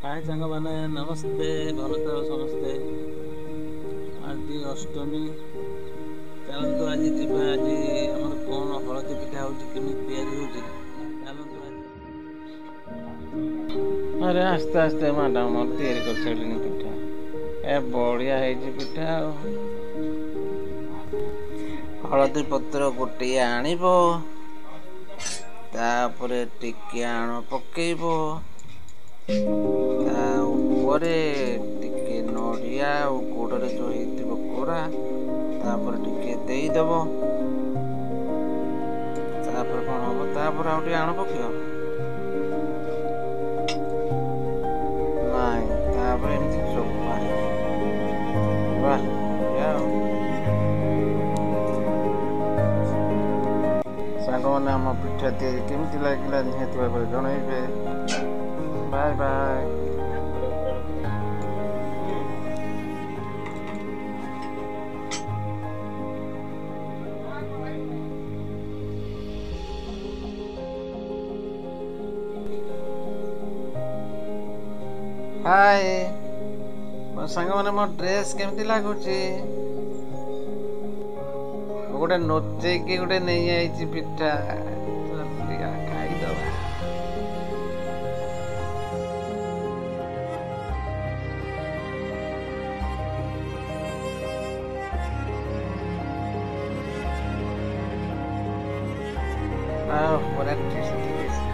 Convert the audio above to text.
हाय सांग मैंने नमस्ते भल तो समस्ते आज अष्टमी चलतु आज जीवा आज आम कौन हलदी पिठा होमी या चलतु अरे आस्ते आस्ते मैडम तैयारी कर सारे पिठा ए बढ़िया है पिठा हलदी पत्र गोटे आणब तापरे टिके आण पकेब ऊपर टिके नड़िया और गोड़े जो कोड़ा तापर टिके देदेव तापर कौन हम तापर आउ आण पक नाई तापर एमती चोपा सांग मैंने आम पिठा तैयारी केमती लगे निहत भाव जनइबे बाय बाय। हाय मो सांग मैंने मो ड्रेस केमती लगुची गोटे नोचेकी गोटे नहीं आई पिठा खाईदबा पूरा टेस्टी टेस्टी